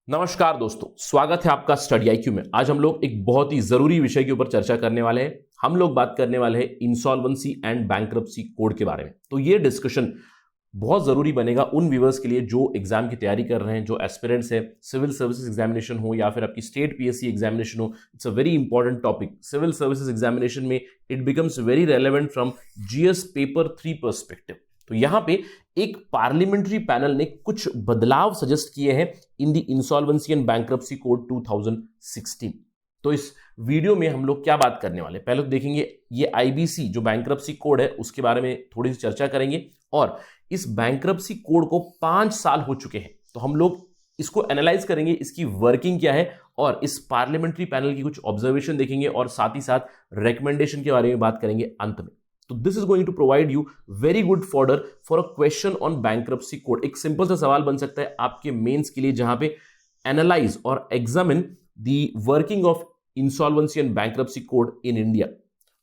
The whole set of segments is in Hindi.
नमस्कार दोस्तों, स्वागत है आपका स्टडी आईक्यू में। आज हम लोग एक बहुत ही जरूरी विषय के ऊपर चर्चा करने वाले हैं। हम लोग बात करने वाले हैं इंसॉल्वेंसी एंड बैंक्रप्सी कोड के बारे में। तो ये डिस्कशन बहुत जरूरी बनेगा उन व्यूअर्स के लिए जो एग्जाम की तैयारी कर रहे हैं, जो एस्पिरेंट्स है, सिविल सर्विसेज एग्जामिनेशन हो या फिर आपकी स्टेट पीएससी एग्जामिनेशन हो। It's a very important topic. Civil services examination में it becomes very relevant from GS paper 3 perspective. तो यहां पे एक पार्लियामेंट्री पैनल ने कुछ बदलाव सजेस्ट किए हैं in the insolvency and bankruptcy code 2016। तो इस वीडियो में हम लोग क्या बात करने वाले, पहले तो देखेंगे ये आईबीसी जो बैंक्रप्सी कोड है उसके बारे में थोड़ी सी चर्चा करेंगे। और इस बैंक्रप्सी कोड को 5 साल हो चुके हैं, तो हम लोग इसको एनालाइज करेंगे, इसकी वर्किंग क्या है, और इस पार्लियामेंट्री पैनल की कुछ ऑब्जर्वेशन देखेंगे और साथ ही साथ रिकमेंडेशन के बारे में बात करेंगे अंत में। तो this is going to provide you very good fodder for a question on bankruptcy code. एक सिंपल सा सवाल बन सकता है आपके मेंस के लिए, जहां पे एनालाइज और examine the working of insolvency and bankruptcy code in India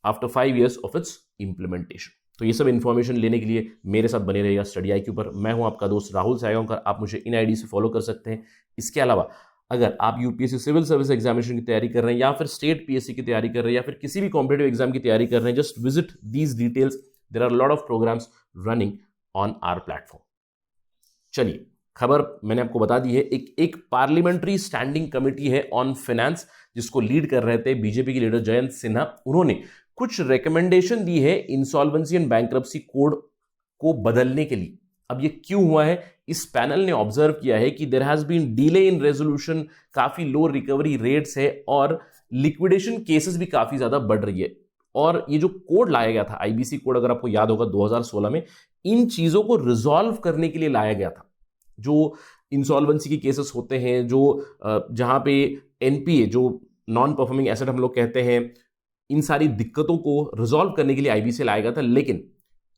after 5 years of its implementation. तो ये सब इंफॉर्मेशन लेने के लिए मेरे साथ बने रहिएगा स्टडी आईक्यू पर। मैं हूं आपका दोस्त राहुल सायगांवकर। आप मुझे इन आईडी से फॉलो कर सकते हैं। इसके अलावा अगर आप यूपीएससी सिविल सर्विस एग्जामिनेशन की तैयारी कर रहे हैं या फिर स्टेट पीएससी की तैयारी कर रहे हैं या फिर किसी भी कॉम्पिटिटिव एग्जाम की तैयारी कर रहे हैं, just visit these details. There are lot of programs running on our platform. चलिए, खबर मैंने आपको बता दी है। एक पार्लियामेंट्री स्टैंडिंग कमेटी है ऑन फाइनेंस, जिसको लीड कर रहे थे बीजेपी के लीडर जयंत सिन्हा। उन्होंने कुछ रिकमेंडेशन दी है इंसॉल्वेंसी एंड बैंक्रप्सी कोड को बदलने के लिए। अब ये क्यों हुआ है? इस पैनल ने ऑब्जर्व किया है कि there has been delay in resolution, काफी लो रिकवरी रेट्स है और लिक्विडेशन केसेस भी काफी ज्यादा बढ़ रही है। और ये जो कोड लाया गया था, आईबीसी कोड, अगर आपको याद होगा 2016 में, इन चीजों को रिजॉल्व करने के लिए लाया गया था। जो इंसॉल्वेंसी के केसेस होते हैं, जो जहां पे एनपीए, जो नॉन परफॉर्मिंग एसेट हम लोग कहते हैं, इन सारी दिक्कतों को रिजॉल्व करने के लिए आईबीसी लाया गया था। लेकिन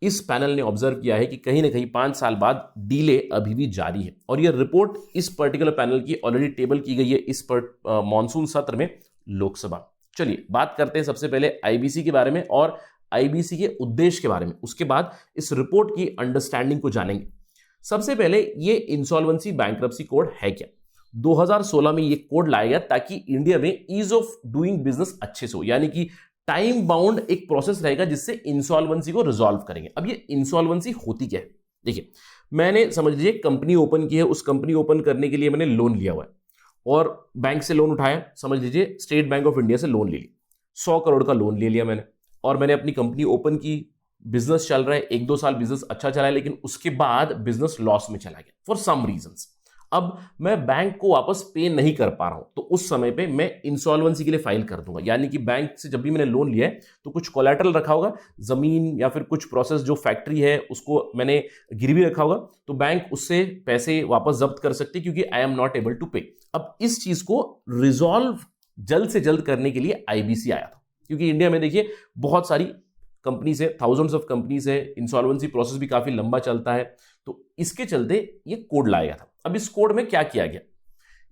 इस पैनल ने ऑब्जर्व किया है कि कहीं ना कहीं 5 साल बाद डिले अभी भी जारी है। और यह रिपोर्ट इस पर्टिकुलर पैनल की ऑलरेडी टेबल की गई है इस मॉनसून सत्र में लोकसभा। चलिए बात करते हैं सबसे पहले आईबीसी के बारे में और आईबीसी के उद्देश्य के बारे में। उसके बाद इस रिपोर्ट की अंडरस्टैंडिंग को जानेंगे। सबसे पहले ये इंसॉल्वेंसी बैंक्रप्सी कोड है क्या? 2016 में ये कोड लाया गया ताकि इंडिया में ईज ऑफ डूइंग बिजनेस अच्छे से हो, यानी कि टाइम बाउंड एक प्रोसेस रहेगा जिससे इंसॉल्वेंसी को रिजॉल्व करेंगे। अब ये इंसॉल्वेंसी होती क्या है? देखिए, मैंने समझ लीजिए कंपनी ओपन की है, उस कंपनी ओपन करने के लिए मैंने लोन लिया हुआ है और बैंक से लोन उठाया, समझ लीजिए स्टेट बैंक ऑफ इंडिया से लोन ले लिया, 100 करोड़ का लोन ले लिया मैंने, और मैंने अपनी कंपनी ओपन की। बिजनेस चल रहा है, 1-2 साल बिजनेस अच्छा चला है, लेकिन उसके बाद बिजनेस लॉस में चला गया फॉर सम रीजंस। अब मैं बैंक को वापस पे नहीं कर पा रहा हूं, तो उस समय पे मैं इंसॉल्वेंसी के लिए फाइल कर दूंगा। यानी कि बैंक से जब भी मैंने लोन लिया है तो कुछ कोलैटरल रखा होगा, जमीन या फिर कुछ प्रोसेस, जो फैक्ट्री है उसको मैंने गिरवी रखा होगा, तो बैंक उससे पैसे वापस जब्त कर सकते क्योंकि I am not able to pay. अब इस चीज को रिजॉल्व जल्द से जल्द करने के लिए आईबीसी आया था, क्योंकि इंडिया में देखिए बहुत सारी कंपनीज है, थाउजेंड्स ऑफ कंपनीज है, इंसॉल्वेंसी प्रोसेस भी काफी लंबा चलता है, तो इसके चलते ये कोड लाया गया था। अब इस कोड में क्या किया गया?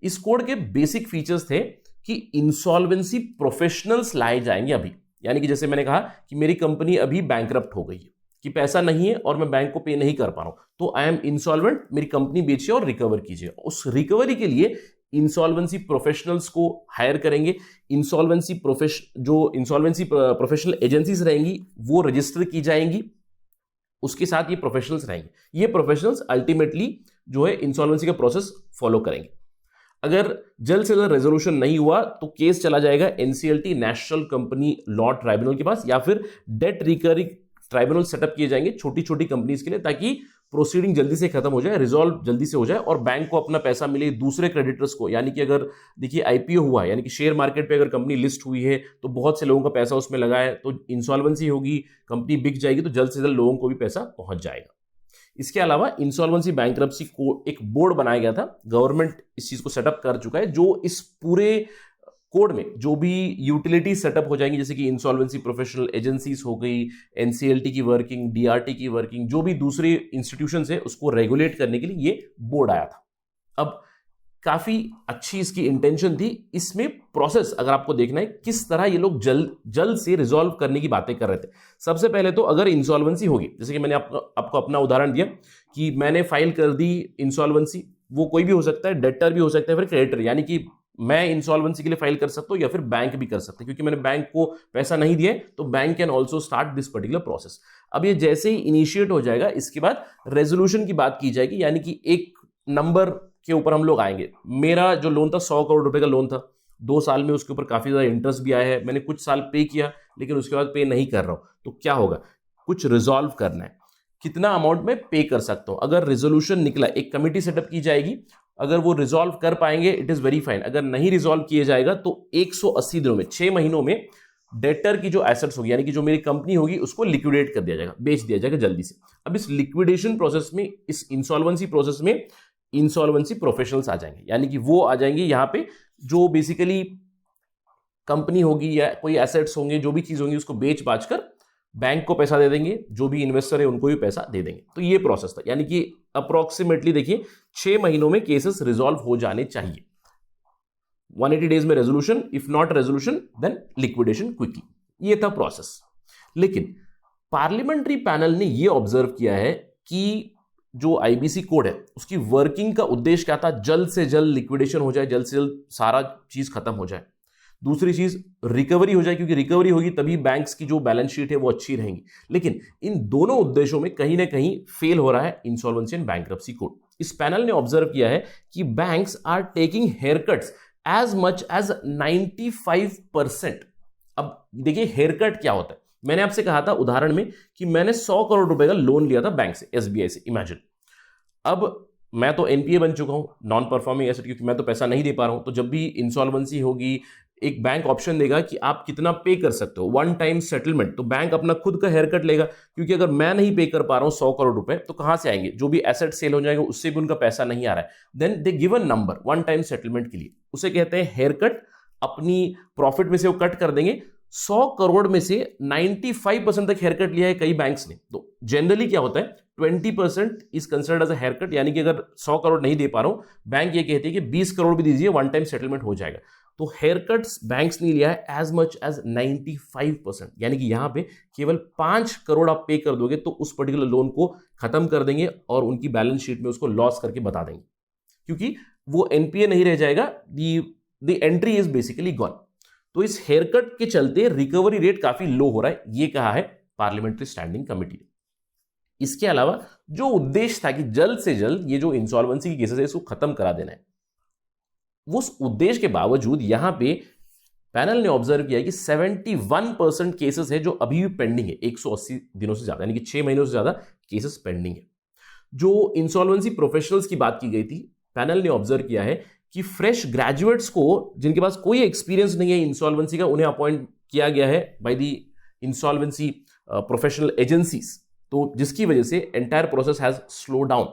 इस कोड के बेसिक फीचर्स थे कि इंसॉल्वेंसी प्रोफेशनल्स लाए जाएंगे अभी। यानी कि जैसे मैंने कहा कि मेरी कंपनी अभी बैंकरप्ट हो गई है, कि पैसा नहीं है और मैं बैंक को पे नहीं कर पा रहा हूं, तो आई एम इंसॉल्वेंट, मेरी कंपनी बेचिए और रिकवर कीजिए। उस रिकवरी के लिए इंसॉल्वेंसी प्रोफेशनल्स को हायर करेंगे। इंसॉल्वेंसी प्रोफेशनल एजेंसीज रहेंगी वो रजिस्टर की जाएंगी, उसके साथ ये प्रोफेशनल्स रहेंगे। ये प्रोफेशनल्स अल्टीमेटली जो है इंसॉल्वेंसी का प्रोसेस फॉलो करेंगे। अगर जल्द से जल्द रेजोल्यूशन नहीं हुआ तो केस चला जाएगा NCLT, national company law tribunal के पास, या फिर डेट रिकवरी ट्राइब्यूनल सेटअप किए जाएंगे छोटी छोटी कंपनीज के लिए, ताकि प्रोसीडिंग जल्दी से खत्म हो जाए, रिजॉल्व जल्दी से हो जाए और बैंक को अपना पैसा मिले, दूसरे क्रेडिटर्स को। यानी कि अगर देखिए आईपीओ हुआ है, यानी कि शेयर मार्केट पे अगर कंपनी लिस्ट हुई है तो बहुत से लोगों का पैसा उसमें लगा है, तो इंसॉल्वेंसी होगी, कंपनी बिक जाएगी, तो जल्द से जल्द लोगों को भी पैसा पहुंच जाएगा। इसके अलावा इंसॉल्वेंसी बैंक्रप्सी को एक बोर्ड बनाया गया था, गवर्नमेंट इस चीज को सेटअप कर चुका है, जो इस पूरे कोड में जो भी यूटिलिटी सेटअप हो जाएंगी, जैसे कि इंसॉल्वेंसी प्रोफेशनल एजेंसीज हो गई, एनसीएलटी की वर्किंग, डीआरटी की वर्किंग, जो भी दूसरे इंस्टीट्यूशंस है उसको रेगुलेट करने के लिए ये बोर्ड आया था। अब काफी अच्छी इसकी इंटेंशन थी। इसमें प्रोसेस अगर आपको देखना है किस तरह ये लोग जल्द से रिजॉल्व करने की बातें कर रहे थे। सबसे पहले तो अगर इंसॉल्वेंसी होगी, जैसे कि मैंने आपको अपना उदाहरण दिया कि मैंने फाइल कर दी इंसॉल्वेंसी, वो कोई भी हो सकता है, डेटर भी हो सकता है, फिर क्रेडिटर, यानी कि मैं इंसॉल्वेंसी के लिए फाइल कर सकता हूं या फिर बैंक भी कर सकते हैं, क्योंकि मैंने बैंक को पैसा नहीं दिया है, तो bank can also start this particular process. अब ये जैसे ही इनिशिएट हो जाएगा, इसके बाद रेजोल्यूशन की बात की जाएगी, यानी कि एक नंबर के ऊपर हम लोग आएंगे। मेरा जो लोन था 100 करोड़ रुपए का लोन था, 2 साल में उसके ऊपर काफी ज्यादा इंटरेस्ट भी आया है, मैंने कुछ साल पे किया लेकिन उसके बाद पे नहीं कर रहा हूं, तो क्या होगा, कुछ रिजॉल्व करना है, कितना अमाउंट में पे कर सकता हूं। अगर रेजोल्यूशन निकला, एक कमिटी सेटअप की जाएगी, अगर वो रिजॉल्व कर पाएंगे इट इज वेरी फाइन, अगर नहीं रिजॉल्व किए जाएगा तो 180 दिनों में, 6 महीनों में डेटर की जो एसेट्स होगी, यानी कि जो मेरी कंपनी होगी, उसको लिक्विडेट कर दिया जाएगा, बेच दिया जाएगा जल्दी से। अब इस लिक्विडेशन प्रोसेस में, इस इंसॉल्वेंसी प्रोसेस में इंसॉल्वेंसी प्रोफेशनल्स आ जाएंगे, यानी कि वो आ जाएंगे यहां पे, जो बेसिकली कंपनी होगी या कोई एसेट्स होंगे, जो भी चीज होंगी, उसको बेच बाच कर बैंक को पैसा दे देंगे, जो भी इन्वेस्टर है उनको भी पैसा दे देंगे। तो ये प्रोसेस था, यानी कि अप्रोक्सीमेटली देखिए 6 महीनों में केसेस रिजॉल्व हो जाने चाहिए। 180 डेज में resolution, if not resolution then liquidation quickly, ये था प्रोसेस। लेकिन पार्लियामेंट्री पैनल ने यह ऑब्जर्व किया है कि जो आईबीसी कोड है उसकी वर्किंग का उद्देश्य क्या था, जल्द से जल्द लिक्विडेशन हो जाए, जल्द से जल्द सारा चीज खत्म हो जाए। दूसरी चीज रिकवरी हो जाए, क्योंकि रिकवरी होगी तभी बैंक्स की जो बैलेंस शीट है वो अच्छी रहेंगी। लेकिन इन दोनों उद्देश्यों में कहीं ना कहीं फेल हो रहा है इंसॉल्वेंसी एंड बैंक्रप्सी कोड। इस पैनल ने ऑब्जर्व किया है कि banks are taking haircuts as much as 95%। अब देखिए हेयरकट क्या होता है, मैंने आपसे कहा था उदाहरण में कि मैंने 100 करोड़ रुपए का लोन लिया था बैंक से, एसबीआई से, इमेजिन। अब मैं तो एनपीए बन चुका हूं, नॉन परफॉर्मिंग एसेट, क्योंकि मैं तो पैसा नहीं दे पा रहा हूं। तो जब भी इंसॉल्वेंसी होगी, एक बैंक ऑप्शन देगा कि आप कितना पे कर सकते हो, वन टाइम सेटलमेंट, तो बैंक अपना खुद का हेयरकट लेगा, क्योंकि अगर मैं नहीं पे कर पा रहा हूं 100 करोड़ रुपए, तो कहां से आएंगे, जो भी एसेट सेल हो जाएगा उससे भी उनका पैसा नहीं आ रहा है, then they give a number one time settlement के लिए, उसे कहते हैं हेयरकट। अपनी प्रॉफिट में से वो कट कर देंगे। 100 करोड़ में से 95% तक हेयरकट लिया है कई बैंक्स ने। तो जनरली क्या होता है, 20% is considered as a haircut, यानी कि अगर 100 करोड़ नहीं दे पा रहा हूं, बैंक ये कहती है कि 20 करोड़ भी दीजिए, वन टाइम सेटलमेंट हो जाएगा। तो हेयरकट्स बैंक्स ने लिया है एज मच एज 95%, यानी कि यहां पे केवल 5 करोड़ आप पे कर दोगे तो उस पर्टिकुलर लोन को खत्म कर देंगे और उनकी बैलेंस शीट में उसको लॉस करके बता देंगे, क्योंकि वो एनपीए नहीं रह जाएगा, the entry is basically gone. तो इस हेयरकट के चलते रिकवरी रेट काफी लो हो रहा है, ये कहा है पार्लियामेंट्री स्टैंडिंग कमेटी ने। इसके अलावा जो उद्देश्य था कि जल्द से जल्द ये जो इंसॉल्वेंसी की केसेस है इसको खत्म करा देना है, उस उद्देश्य के बावजूद यहां पे पैनल ने ऑब्जर्व किया कि 71% केसेस है जो अभी भी पेंडिंग है, 180 दिनों से ज्यादा, यानी कि 6 महीनों से ज्यादा केसेस पेंडिंग है। जो इंसॉल्वेंसी प्रोफेशनल्स की बात की गई थी, पैनल ने ऑब्जर्व किया है कि फ्रेश ग्रेजुएट्स को, जिनके पास कोई एक्सपीरियंस नहीं है इंसॉल्वेंसी का, उन्हें अपॉइंट किया गया है by the insolvency professional agencies, तो जिसकी वजह से entire process has slow down.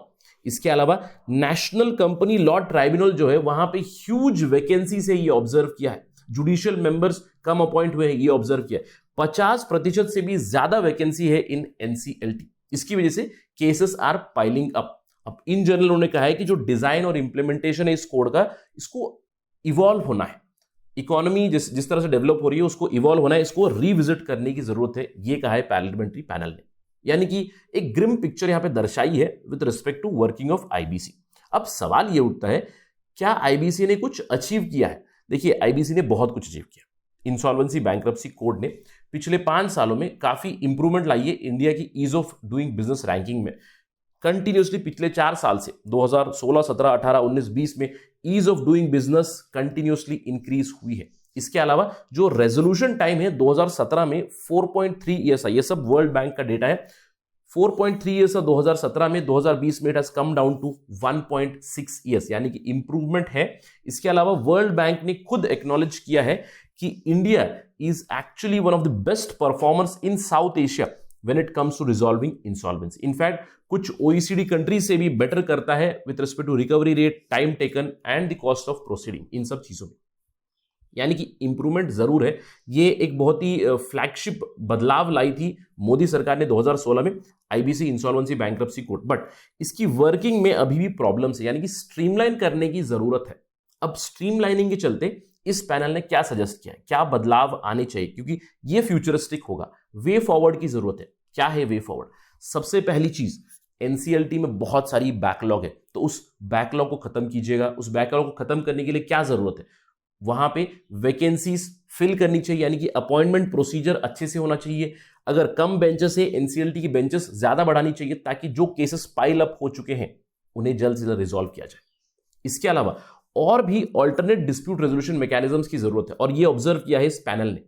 इसके अलावा नेशनल कंपनी लॉ ट्राइब्यूनल जो है वहां पे ह्यूज वैकेंसी से ये ऑब्जर्व किया है, जुडिशियल मेंबर्स कम अपॉइंट हुए हैं, ये ऑब्जर्व किया है, 50% से भी ज्यादा वैकेंसी है इन एनसीएलटी। इसकी वजह से केसेस आर पाइलिंग अप। अब इन जनरल उन्होंने कहा है कि जो डिजाइन और इंप्लीमेंटेशन है इस कोड का, इसको इवॉल्व होना है, इकोनॉमी जिस तरह से डेवलप हो रही है उसको इवॉल्व होना है, इसको रिविजिट करने की जरूरत है, ये कहा है पार्लियामेंट्री पैनल ने। यानी कि एक ग्रिम पिक्चर यहां पे दर्शाई है with respect to working of IBC. अब सवाल ये उठता है, क्या आईबीसी ने कुछ अचीव किया है? देखिए आईबीसी ने बहुत कुछ अचीव किया। इंसॉल्वेंसी बैंक्रप्सी कोड ने पिछले 5 सालों में काफी इंप्रूवमेंट लाई है इंडिया की ease of doing business ranking में। कंटिन्यूसली पिछले 4 साल से 2016, 17, 18, 19, 20 में ease of doing business continuously increase हुई है। इसके अलावा जो रेजोल्यूशन टाइम है 2017 में 4.3 ईयर्स है, ये सब वर्ल्ड बैंक का डेटा है, 4.3 ईयर्स 2017 में, 2020 में it has come down to 1.6 years, यानी कि इंप्रूवमेंट है। इसके अलावा वर्ल्ड बैंक ने खुद एक्नॉलेज किया है कि India is actually one of the best performers in South Asia when it comes to resolving insolvency. In fact कुछ ओईसीडी कंट्रीज से भी बेटर करता है with respect to recovery rate, time taken and the cost of proceeding, in सब चीजों में, यानी कि इंप्रूवमेंट जरूर है। ये एक बहुत ही फ्लैगशिप बदलाव लाई थी मोदी सरकार ने 2016 में IBC insolvency bankruptcy code, but इसकी वर्किंग में अभी भी प्रॉब्लम्स है, यानी कि स्ट्रीमलाइन करने की जरूरत है। अब स्ट्रीमलाइनिंग के चलते इस पैनल ने क्या सजेस्ट किया है, क्या बदलाव आने चाहिए, क्योंकि ये फ्यूचरिस्टिक होगा, वे फॉरवर्ड की जरूरत है। क्या है वे फॉरवर्ड? सबसे पहली चीज, एनसीएलटी में बहुत सारी बैकलॉग है, तो उस बैकलॉग को खत्म कीजिएगा। उस बैकलॉग को खत्म करने के लिए क्या जरूरत है, वहां पे वैकेंसीज फिल करनी चाहिए, यानी कि अपॉइंटमेंट प्रोसीजर अच्छे से होना चाहिए। अगर कम बेंचेस है, एनसीएलटी की बेंचेस ज्यादा बढ़ानी चाहिए ताकि जो केसेस पाइल अप हो चुके हैं उन्हें जल्द से जल्द रिजॉल्व किया जाए। इसके अलावा और भी ऑल्टरनेट डिस्प्यूट रेजोल्यूशन मैकेनिज्म्स की जरूरत है, और ये ऑब्जर्व किया है इस पैनल ने।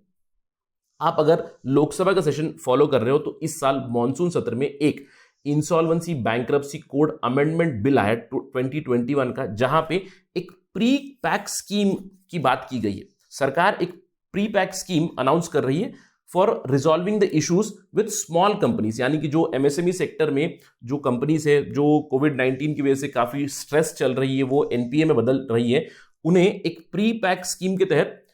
आप अगर लोकसभा का सेशन फॉलो कर रहे हो तो इस साल मॉनसून सत्र में एक insolvency bankruptcy code amendment bill आया 2021 का, जहां पे एक प्री पैक स्कीम की बात की गई है। सरकार एक प्री पैक स्कीम अनाउंस कर रही है for resolving the issues with small companies, यानी कि जो एमएसएमई सेक्टर में जो कंपनीज है जो कोविड-19 की वजह से काफी स्ट्रेस चल रही है, वो एनपीए में बदल रही है, उन्हें एक प्री पैक स्कीम के तहत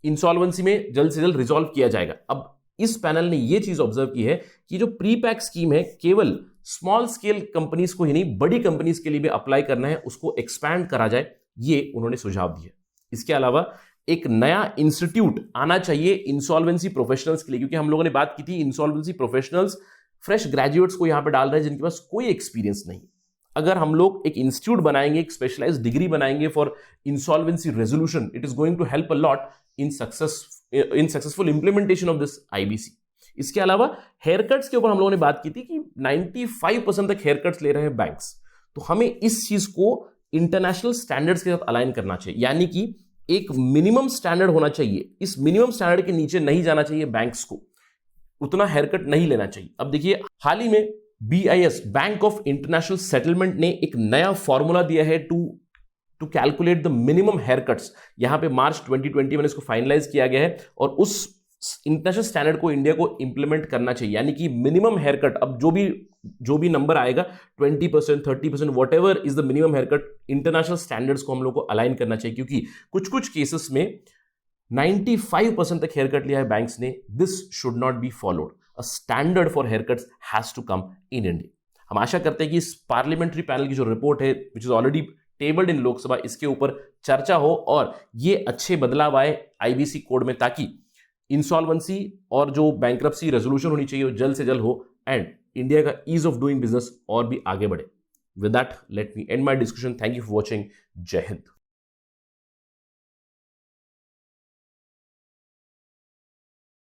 इंसॉल्वेंसी में जल्द से जल्द रिजॉल्व किया जाएगा। अब इस पैनल ने यह चीज ऑब्जर्व की है कि जो प्री पैक स्कीम है केवल स्मॉल स्केल कंपनीज को ही नहीं, बड़ी कंपनीज के लिए भी अप्लाई करना है, उसको एक्सपैंड करा जाए, ये उन्होंने सुझाव दिया। इसके अलावा एक नया इंस्टीट्यूट आना चाहिए इंसॉल्वेंसी प्रोफेशनल्स के लिए, क्योंकि हम लोगों ने बात की थी इंसॉल्वेंसी प्रोफेशनल्स फ्रेश ग्रेजुएट्स को यहां पे डाल रहे हैं जिनके पास कोई एक्सपीरियंस नहीं। अगर हम लोग एक इंस्टीट्यूट बनाएंगे, एक स्पेशलाइज्ड डिग्री बनाएंगे for insolvency resolution, it is going to help a lot in successful implementation of this IBC. इसके अलावा हेयर कट्स के ऊपर हम लोगों ने बात की थी कि 95% तक हेयर कट्स ले रहे हैं बैंक्स, तो हमें इस चीज को इंटरनेशनल स्टैंडर्ड्स के साथ अलाइन करना चाहिए, यानी कि एक मिनिमम स्टैंडर्ड होना चाहिए। इस मिनिमम स्टैंडर्ड के नीचे नहीं जाना चाहिए बैंक्स को, उतना हेयर कट नहीं लेना चाहिए। अब देखिए, हाल ही में BIS bank of international settlement ने एक नया फॉर्मूला दिया है to calculate the minimum haircuts. यहां पे मार्च 2020 में इसको फाइनलाइज किया गया है और उस इंटरनेशनल स्टैंडर्ड को इंडिया को इंप्लीमेंट करना चाहिए, यानी कि मिनिमम हेयर कट, अब जो भी नंबर आएगा 20%, 30%, whatever is the minimum haircut, international standards को हम लोग को अलाइन करना चाहिए, क्योंकि कुछ केसेस में 95% तक हेयर कट लिया है बैंक्स ने। This should not be followed. A standard for haircuts has to come in India. हम आशा करते हैं कि इस पार्लियामेंट्री पैनल की जो रिपोर्ट है विच इज ऑलरेडी टेबल्ड इन लोकसभा, इसके ऊपर चर्चा हो और ये अच्छे बदलाव आए आईबीसी कोड में, ताकि इंसॉल्वेंसी और जो बैंक्रप्सी रेजोल्यूशन होनी चाहिए वो जल्द से जल्द हो एंड इंडिया का ईज ऑफ डूइंग बिजनेस और भी आगे बढ़े। With that let me and my discussion. Thank you for watching. जय हिंद।